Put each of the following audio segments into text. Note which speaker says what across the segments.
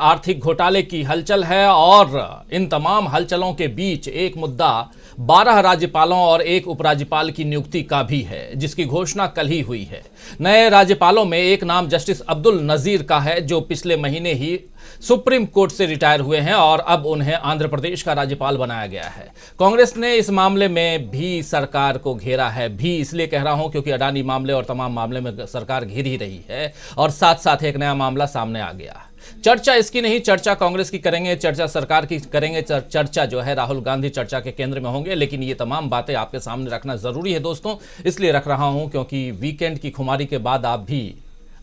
Speaker 1: आर्थिक घोटाले की हलचल है और इन तमाम हलचलों के बीच एक मुद्दा 12 राज्यपालों और एक उपराज्यपाल की नियुक्ति का भी है, जिसकी घोषणा कल ही हुई है। नए राज्यपालों में एक नाम जस्टिस अब्दुल नजीर का है, जो पिछले महीने ही सुप्रीम कोर्ट से रिटायर हुए हैं और अब उन्हें आंध्र प्रदेश का राज्यपाल बनाया गया है। कांग्रेस ने इस मामले में भी सरकार को घेरा है, भी इसलिए कह रहा हूं क्योंकि अडानी मामले और तमाम मामले में सरकार घिर ही रही है और साथ साथ एक नया मामला सामने आ गया। चर्चा इसकी नहीं, चर्चा कांग्रेस की करेंगे, चर्चा सरकार की करेंगे, चर्चा जो है राहुल गांधी चर्चा के केंद्र में होंगे। लेकिन ये तमाम बातें आपके सामने रखना जरूरी है दोस्तों, इसलिए रख रहा हूं क्योंकि वीकेंड की खुमारी के बाद आप भी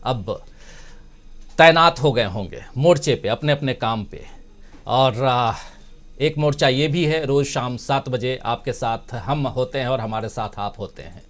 Speaker 1: अब तैनात हो गए होंगे मोर्चे पे, अपने अपने काम पे। और एक मोर्चा ये भी है, रोज शाम 7 बजे आपके साथ हम होते हैं और हमारे साथ आप होते हैं।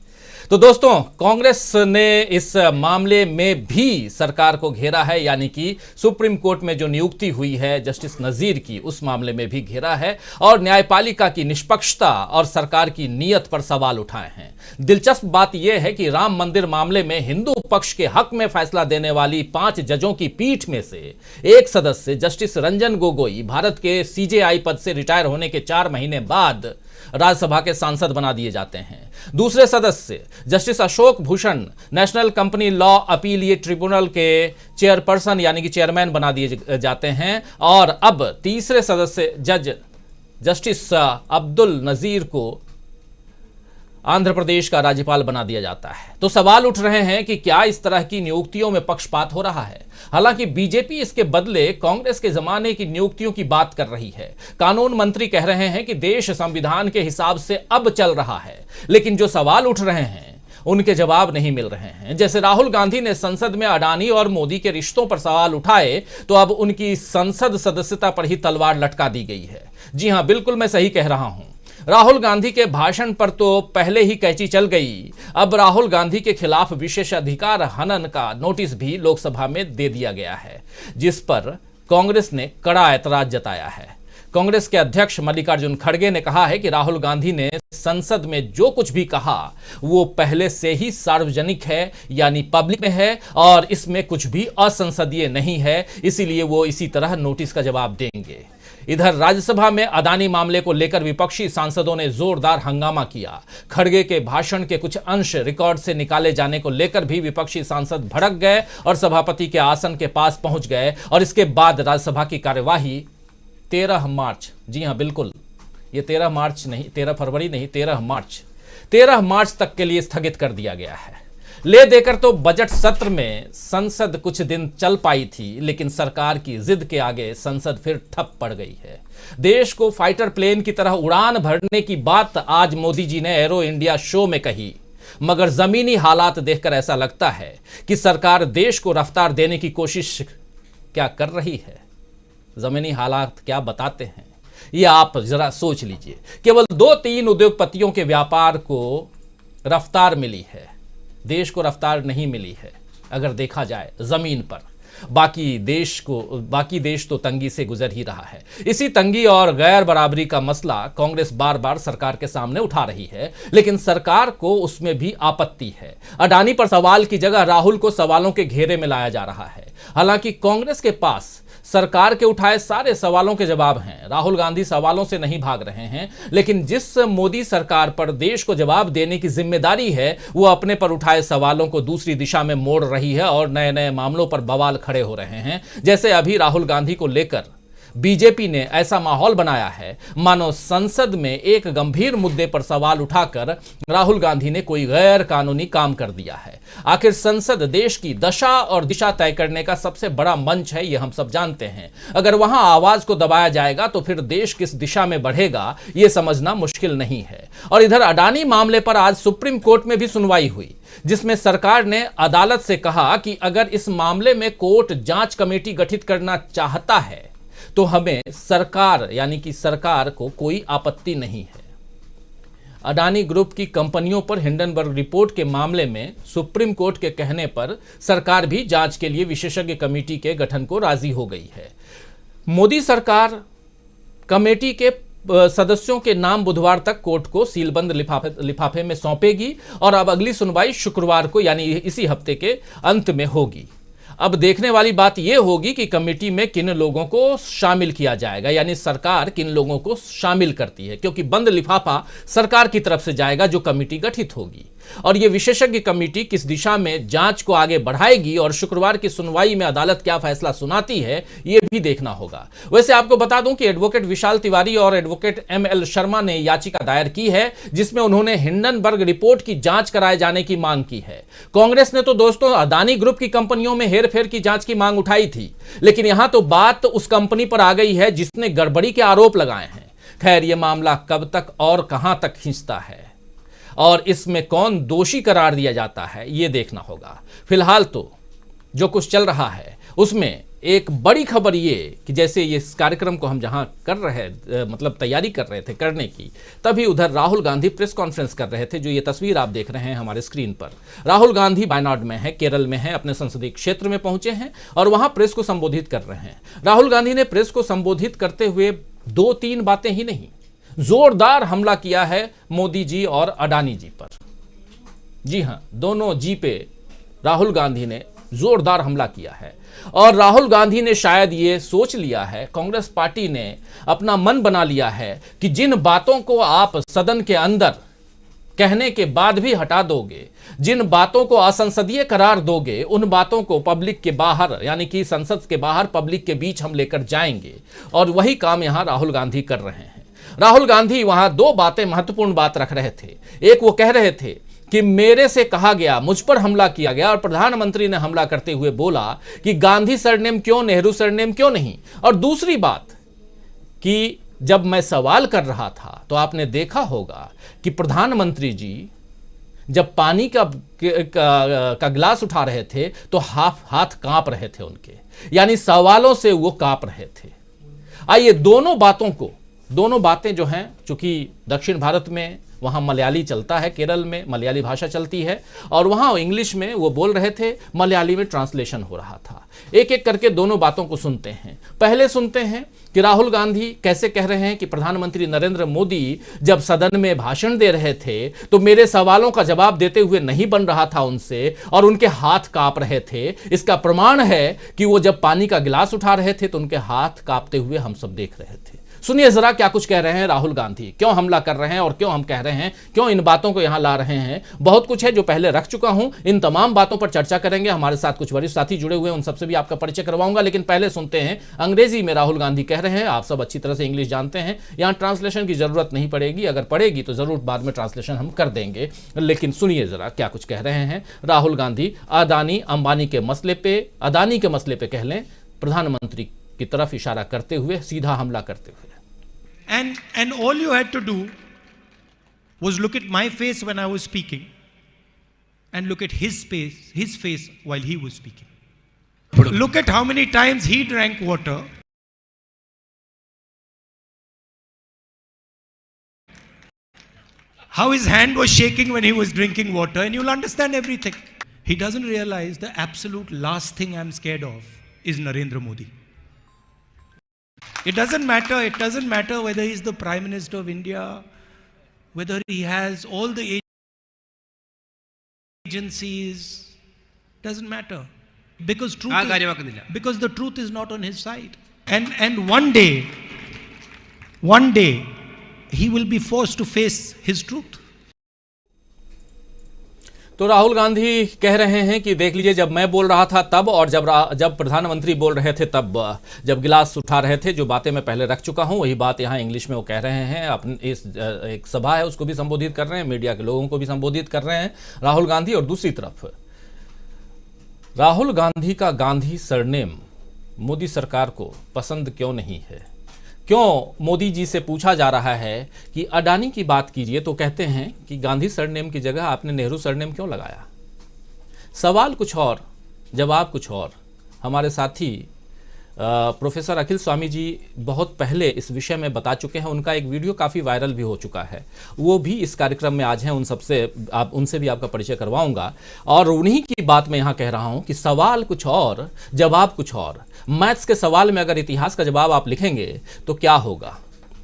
Speaker 1: तो दोस्तों, कांग्रेस ने इस मामले में भी सरकार को घेरा है, यानी कि सुप्रीम कोर्ट में जो नियुक्ति हुई है जस्टिस नजीर की, उस मामले में भी घेरा है और न्यायपालिका की निष्पक्षता और सरकार की नीयत पर सवाल उठाए हैं। दिलचस्प बात यह है कि राम मंदिर मामले में हिंदू पक्ष के हक में फैसला देने वाली 5 जजों की पीठ में से एक सदस्य जस्टिस रंजन गोगोई भारत के सीजेआई पद से रिटायर होने के 4 महीने बाद राज्यसभा के सांसद बना दिए जाते हैं। दूसरे सदस्य justice Ashok Bhushan national company law appellate tribunal के चेयरपर्सन यानी कि चेयरमैन बना दिए जाते हैं और अब तीसरे सदस्य जस्टिस अब्दुल नजीर को आंध्र प्रदेश का राज्यपाल बना दिया जाता है। तो सवाल उठ रहे हैं कि क्या इस तरह की नियुक्तियों में पक्षपात हो रहा है। हालांकि बीजेपी इसके बदले कांग्रेस के जमाने की नियुक्तियों की बात कर रही है। कानून मंत्री कह रहे हैं कि देश संविधान के हिसाब से अब चल रहा है, लेकिन जो सवाल उठ रहे हैं उनके जवाब नहीं मिल रहे हैं। जैसे राहुल गांधी ने संसद में अडानी और मोदी के रिश्तों पर सवाल उठाए, तो अब उनकी संसद सदस्यता पर ही तलवार लटका दी गई है। जी हां, बिल्कुल मैं सही कह रहा हूं। राहुल गांधी के भाषण पर तो पहले ही कैंची चल गई, अब राहुल गांधी के खिलाफ विशेषाधिकार हनन का नोटिस भी लोकसभा में दे दिया गया है, जिस पर कांग्रेस ने कड़ा ऐतराज जताया है। कांग्रेस के अध्यक्ष मल्लिकार्जुन खड़गे ने कहा है कि राहुल गांधी ने संसद में जो कुछ भी कहा वो पहले से ही सार्वजनिक है, यानी पब्लिक में है और इसमें कुछ भी असंसदीय नहीं है, इसीलिए वो इसी तरह नोटिस का जवाब देंगे। इधर राज्यसभा में अडानी मामले को लेकर विपक्षी सांसदों ने जोरदार हंगामा किया। खड़गे के भाषण के कुछ अंश रिकॉर्ड से निकाले जाने को लेकर भी विपक्षी सांसद भड़क गए और सभापति के आसन के पास पहुंच गए और इसके बाद राज्यसभा की कार्यवाही 13 मार्च, जी हां बिल्कुल, ये 13 मार्च नहीं, 13 फरवरी नहीं, 13 मार्च तक के लिए स्थगित कर दिया गया है। ले देकर तो बजट सत्र में संसद कुछ दिन चल पाई थी, लेकिन सरकार की जिद के आगे संसद फिर ठप पड़ गई है। देश को फाइटर प्लेन की तरह उड़ान भरने की बात आज मोदी जी ने एरो इंडिया शो में कही, मगर जमीनी हालात देखकर ऐसा लगता है कि सरकार देश को रफ्तार देने की कोशिश क्या कर रही है। जमीनी हालात क्या बताते हैं, ये आप जरा सोच लीजिए। केवल 2-3 उद्योगपतियों के व्यापार को रफ्तार मिली है, देश को रफ्तार नहीं मिली है अगर देखा जाए जमीन पर। बाकी देश तो तंगी से गुजर ही रहा है। इसी तंगी और गैर बराबरी का मसला कांग्रेस बार बार सरकार के सामने उठा रही है, लेकिन सरकार को उसमें भी आपत्ति है। अडानी पर सवाल की जगह राहुल को सवालों के घेरे में लाया जा रहा है। हालांकि कांग्रेस के पास सरकार के उठाए सारे सवालों के जवाब हैं। राहुल गांधी सवालों से नहीं भाग रहे हैं, लेकिन जिस मोदी सरकार पर देश को जवाब देने की जिम्मेदारी है, वो अपने पर उठाए सवालों को दूसरी दिशा में मोड़ रही है और नए नए मामलों पर बवाल खड़े हो रहे हैं। जैसे अभी राहुल गांधी को लेकर बीजेपी ने ऐसा माहौल बनाया है मानो संसद में एक गंभीर मुद्दे पर सवाल उठाकर राहुल गांधी ने कोई गैर कानूनी काम कर दिया है। आखिर संसद देश की दशा और दिशा तय करने का सबसे बड़ा मंच है, ये हम सब जानते हैं। अगर वहां आवाज को दबाया जाएगा तो फिर देश किस दिशा में बढ़ेगा, ये समझना मुश्किल नहीं है। और इधर अडानी मामले पर आज सुप्रीम कोर्ट में भी सुनवाई हुई, जिसमें सरकार ने अदालत से कहा कि अगर इस मामले में कोर्ट जांच कमेटी गठित करना चाहता है तो हमें सरकार यानी कि सरकार को कोई आपत्ति नहीं है। अडानी ग्रुप की कंपनियों पर हिंडनबर्ग रिपोर्ट के मामले में सुप्रीम कोर्ट के कहने पर सरकार भी जांच के लिए विशेषज्ञ कमेटी के गठन को राजी हो गई है। मोदी सरकार कमेटी के सदस्यों के नाम बुधवार तक कोर्ट को सीलबंद लिफाफे में सौंपेगी और अब अगली सुनवाई शुक्रवार को यानी इसी हफ्ते के अंत में होगी। अब देखने वाली बात यह होगी कि कमेटी में किन लोगों को शामिल किया जाएगा, यानी सरकार किन लोगों को शामिल करती है, क्योंकि बंद लिफाफा सरकार की तरफ से जाएगा जो कमेटी गठित होगी। और यह विशेषज्ञ कमेटी किस दिशा में जांच को आगे बढ़ाएगी और शुक्रवार की सुनवाई में अदालत क्या फैसला सुनाती है, यह भी देखना होगा। वैसे आपको बता दूं कि एडवोकेट विशाल तिवारी और एडवोकेट एमएल शर्मा ने याचिका दायर की है, जिसमें उन्होंने हिंडनबर्ग रिपोर्ट की जांच कराए जाने की मांग की है। कांग्रेस ने तो दोस्तों अदानी ग्रुप की कंपनियों में हेरफेर की जांच की मांग उठाई थी, लेकिन यहां तो बात उस कंपनी पर आ गई है जिसने गड़बड़ी के आरोप लगाए हैं। खैर, यह मामला कब तक और कहां तक खींचता है और इसमें कौन दोषी करार दिया जाता है, यह देखना होगा। फिलहाल तो जो कुछ चल रहा है उसमें एक बड़ी खबर ये कि जैसे ये इस कार्यक्रम को हम जहां कर रहे मतलब तैयारी कर रहे थे करने की, तभी उधर राहुल गांधी प्रेस कॉन्फ्रेंस कर रहे थे। जो ये तस्वीर आप देख रहे हैं हमारे स्क्रीन पर, राहुल गांधी वायनाड में है, केरल में है, अपने संसदीय क्षेत्र में पहुंचे हैं और वहां प्रेस को संबोधित कर रहे हैं। राहुल गांधी ने प्रेस को संबोधित करते हुए 2-3 बातें ही नहीं, जोरदार हमला किया है मोदी जी और अडानी जी पर। जी हां, दोनों जी पे राहुल गांधी ने जोरदार हमला किया है और राहुल गांधी ने शायद ये सोच लिया है, कांग्रेस पार्टी ने अपना मन बना लिया है कि जिन बातों को आप सदन के अंदर कहने के बाद भी हटा दोगे, जिन बातों को असंसदीय करार दोगे, उन बातों को पब्लिक के बाहर यानी कि संसद के बाहर पब्लिक के बीच हम लेकर जाएंगे। और वही काम यहां राहुल गांधी कर रहे हैं। राहुल गांधी वहां 2 बातें महत्वपूर्ण बात रख रहे थे। एक, वो कह रहे थे कि मेरे से कहा गया, मुझ पर हमला किया गया और प्रधानमंत्री ने हमला करते हुए बोला कि गांधी सरनेम क्यों, नेहरू सरनेम क्यों नहीं। और दूसरी बात कि जब मैं सवाल कर रहा था तो आपने देखा होगा कि प्रधानमंत्री जी जब पानी का गिलास उठा रहे थे तो हाथ कांप रहे थे उनके, यानी सवालों से वो कांप रहे थे। आइए दोनों बातें जो हैं, चूंकि दक्षिण भारत में वहाँ मलयाली चलता है, केरल में मलयाली भाषा चलती है और वहाँ इंग्लिश में वो बोल रहे थे, मलयाली में ट्रांसलेशन हो रहा था। एक एक करके दोनों बातों को सुनते हैं। पहले सुनते हैं कि राहुल गांधी कैसे कह रहे हैं कि प्रधानमंत्री नरेंद्र मोदी जब सदन में भाषण दे रहे थे तो मेरे सवालों का जवाब देते हुए नहीं बन रहा था उनसे और उनके हाथ कांप रहे थे। इसका प्रमाण है कि वो जब पानी का गिलास उठा रहे थे तो उनके हाथ कांपते हुए हम सब देख रहे थे। सुनिए जरा क्या कुछ कह रहे हैं राहुल गांधी, क्यों हमला कर रहे हैं और क्यों हम कह रहे हैं, क्यों इन बातों को यहां ला रहे हैं। बहुत कुछ है जो पहले रख चुका हूं, इन तमाम बातों पर चर्चा करेंगे। हमारे साथ कुछ वरिष्ठ साथी जुड़े हुए हैं, उन सबसे भी आपका परिचय करवाऊंगा, लेकिन पहले सुनते हैं अंग्रेजी में राहुल गांधी कह रहे हैं। आप सब अच्छी तरह से इंग्लिश जानते हैं, यहां ट्रांसलेशन की जरूरत नहीं पड़ेगी, अगर पड़ेगी तो जरूर बाद में ट्रांसलेशन हम कर देंगे। लेकिन सुनिए जरा क्या कुछ कह रहे हैं राहुल गांधी अदानी अंबानी के मसले पे, अदानी के मसले पे कह लें, प्रधानमंत्री की तरफ इशारा करते हुए, सीधा हमला करते हुए।
Speaker 2: And all you had to do was look at my face when I was speaking and look at his face while he was speaking. Look at how many times he drank water. How his hand was shaking when he was drinking water, and you'll understand everything. He doesn't realize the absolute last thing I'm scared of is Narendra Modi. It doesn't matter whether he's the Prime Minister of India, whether he has all the agencies, doesn't matter. Because the truth is not on his side. And one day, he will be forced to face his truth.
Speaker 1: तो राहुल गांधी कह रहे हैं कि देख लीजिए, जब मैं बोल रहा था तब और जब प्रधानमंत्री बोल रहे थे तब, जब गिलास उठा रहे थे, जो बातें मैं पहले रख चुका हूं वही बात यहाँ इंग्लिश में वो कह रहे हैं। अपने इस एक सभा है उसको भी संबोधित कर रहे हैं, मीडिया के लोगों को भी संबोधित कर रहे हैं राहुल गांधी। और दूसरी तरफ राहुल गांधी का गांधी सरनेम मोदी सरकार को पसंद क्यों नहीं है, क्यों मोदी जी से पूछा जा रहा है कि अडानी की बात कीजिए तो कहते हैं कि गांधी सरनेम की जगह आपने नेहरू सरनेम क्यों लगाया। सवाल कुछ और, जवाब कुछ और। हमारे साथी प्रोफेसर अखिल स्वामी जी बहुत पहले इस विषय में बता चुके हैं, उनका एक वीडियो काफ़ी वायरल भी हो चुका है, वो भी इस कार्यक्रम में आज हैं। उनसे भी आपका परिचय करवाऊंगा और उन्हीं की बात मैं यहाँ कह रहा हूँ कि सवाल कुछ और, जवाब कुछ और। मैथ्स के सवाल में अगर इतिहास का जवाब आप लिखेंगे तो क्या होगा,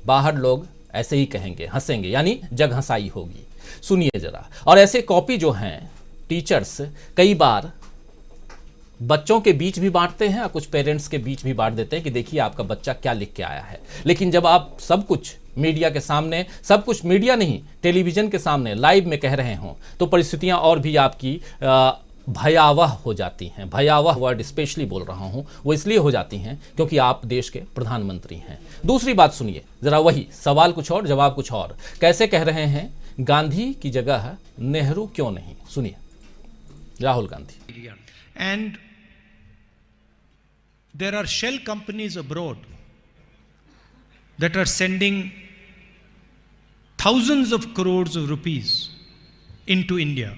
Speaker 1: बाहर लोग ऐसे ही कहेंगे, हंसेंगे, यानी जग हंसाई होगी। सुनिए जरा। और ऐसे कॉपी जो हैं टीचर्स कई बार बच्चों के बीच भी बांटते हैं और कुछ पेरेंट्स के बीच भी बांट देते हैं कि देखिए आपका बच्चा क्या लिख के आया है। लेकिन जब आप सब कुछ मीडिया के सामने, सब कुछ मीडिया नहीं, टेलीविजन के सामने लाइव में कह रहे हों तो परिस्थितियां और भी आपकी भयावह हो जाती हैं। भयावह वर्ड स्पेशली बोल रहा हूं, वो इसलिए हो जाती हैं क्योंकि आप देश के प्रधानमंत्री हैं। दूसरी बात सुनिए जरा, वही सवाल कुछ और जवाब कुछ और। कैसे कह रहे हैं गांधी की जगह नेहरू क्यों नहीं? सुनिए Rahul Gandhi.
Speaker 2: And there are shell companies abroad that are sending thousands of crores of rupees into India,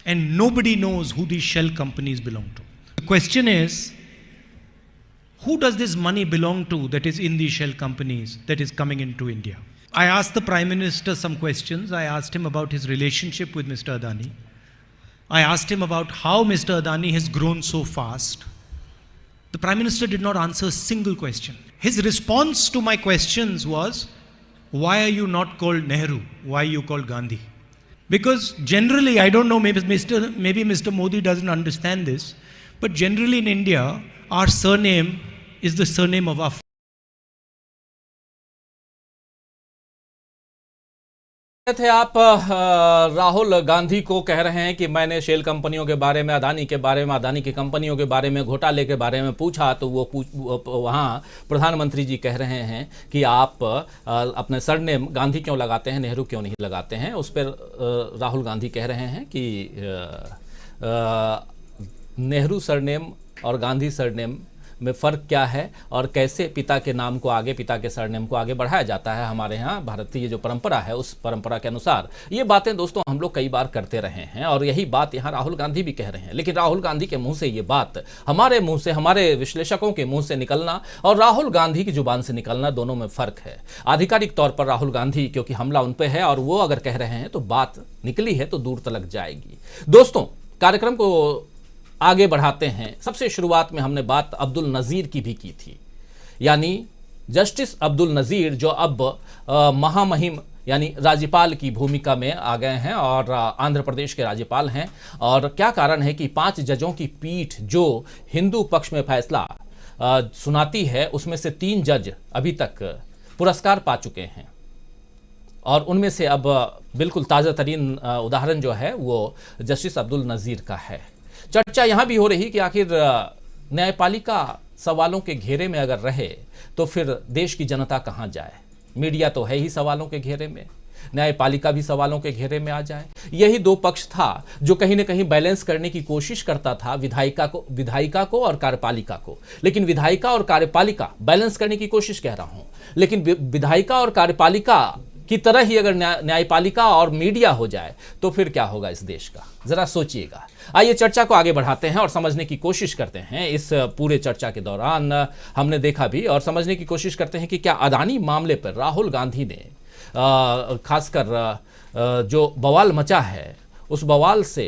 Speaker 2: and nobody knows who these shell companies belong to. The question is, who does this money belong to that is in these shell companies that is coming into India? I asked the Prime Minister some questions. I asked him about his relationship with Mr. Adani. I asked him about how Mr. Adani has grown so fast. The Prime Minister did not answer a single question. His response to my questions was, why are you not called Nehru? Why are you called Gandhi? Because generally, I don't know, maybe Mr. Modi doesn't understand this, but generally in India, our surname is the surname of our
Speaker 1: थे आप राहुल गांधी को कह रहे हैं कि मैंने shell कंपनियों के बारे में, अदानी के बारे में, अदानी की कंपनियों के बारे में, घोटाले के बारे में पूछा तो वहाँ प्रधानमंत्री जी कह रहे हैं कि आप अपने सरनेम गांधी क्यों लगाते हैं, नेहरू क्यों नहीं लगाते हैं। उस पर राहुल गांधी कह रहे हैं कि नेहरू सरनेम और गांधी सरनेम में फ़र्क क्या है और कैसे पिता के नाम को आगे, पिता के सरनेम को आगे बढ़ाया जाता है हमारे यहाँ भारतीय जो परंपरा है उस परंपरा के अनुसार। ये बातें दोस्तों हम लोग कई बार करते रहे हैं और यही बात यहाँ राहुल गांधी भी कह रहे हैं। लेकिन राहुल गांधी के मुंह से ये बात हमारे मुंह से, हमारे विश्लेषकों के मुंह से निकलना और राहुल गांधी की जुबान से निकलना, दोनों में फ़र्क है। आधिकारिक तौर पर राहुल गांधी, क्योंकि हमला उन पर है और वो अगर कह रहे हैं तो बात निकली है तो दूर तलक जाएगी। दोस्तों कार्यक्रम को आगे बढ़ाते हैं। सबसे शुरुआत में हमने बात अब्दुल नज़ीर की भी की थी, यानी जस्टिस अब्दुल नज़ीर जो अब महामहिम यानी राज्यपाल की भूमिका में आ गए हैं और आंध्र प्रदेश के राज्यपाल हैं। और क्या कारण है कि 5 जजों की पीठ जो हिंदू पक्ष में फैसला सुनाती है उसमें से 3 जज अभी तक पुरस्कार पा चुके हैं और उनमें से अब बिल्कुल ताज़ा तरीन उदाहरण जो है वो जस्टिस अब्दुल नज़ीर का है। चर्चा यहाँ भी हो रही कि आखिर न्यायपालिका सवालों के घेरे में अगर रहे तो फिर देश की जनता कहाँ जाए। मीडिया तो है ही सवालों के घेरे में, न्यायपालिका भी सवालों के घेरे में आ जाए। यही 2 पक्ष था जो कहीं न कहीं बैलेंस करने की कोशिश करता था, विधायिका को और कार्यपालिका को। लेकिन विधायिका और कार्यपालिका बैलेंस करने की कोशिश कह रहा हूँ, लेकिन विधायिका और कार्यपालिका की तरह ही अगर न्यायपालिका और मीडिया हो जाए तो फिर क्या होगा इस देश का, जरा सोचिएगा। आइए चर्चा को आगे बढ़ाते हैं और समझने की कोशिश करते हैं। इस पूरे चर्चा के दौरान हमने देखा भी और समझने की कोशिश करते हैं कि क्या अदानी मामले पर राहुल गांधी ने खासकर जो बवाल मचा है उस बवाल से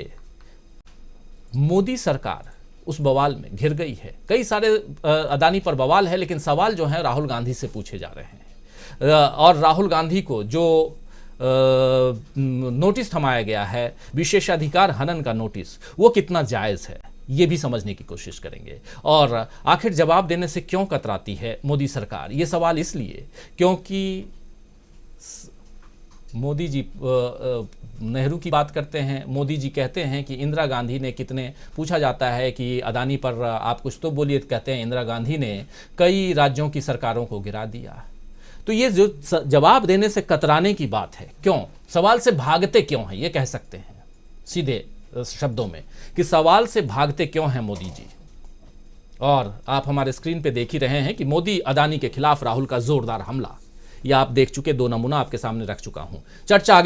Speaker 1: मोदी सरकार उस बवाल में घिर गई है। कई सारे अदानी पर बवाल है लेकिन सवाल जो है राहुल गांधी से पूछे जा रहे हैं और राहुल गांधी को जो नोटिस थमाया गया है, विशेषाधिकार हनन का नोटिस, वो कितना जायज़ है ये भी समझने की कोशिश करेंगे। और आखिर जवाब देने से क्यों कतराती है मोदी सरकार, ये सवाल इसलिए क्योंकि मोदी जी नेहरू की बात करते हैं, मोदी जी कहते हैं कि इंदिरा गांधी ने कितने, पूछा जाता है कि अदानी पर आप कुछ तो बोलिए, कहते हैं इंदिरा गांधी ने कई राज्यों की सरकारों को गिरा दिया। तो ये जो जवाब देने से कतराने की बात है, क्यों सवाल से भागते क्यों हैं, ये कह सकते हैं सीधे शब्दों में कि सवाल से भागते क्यों हैं मोदी जी। और आप हमारे स्क्रीन पे देख ही रहे हैं कि मोदी अदानी के खिलाफ राहुल का जोरदार हमला, ये आप देख चुके, 2 नमूना आपके सामने रख चुका हूं। चर्चा आगे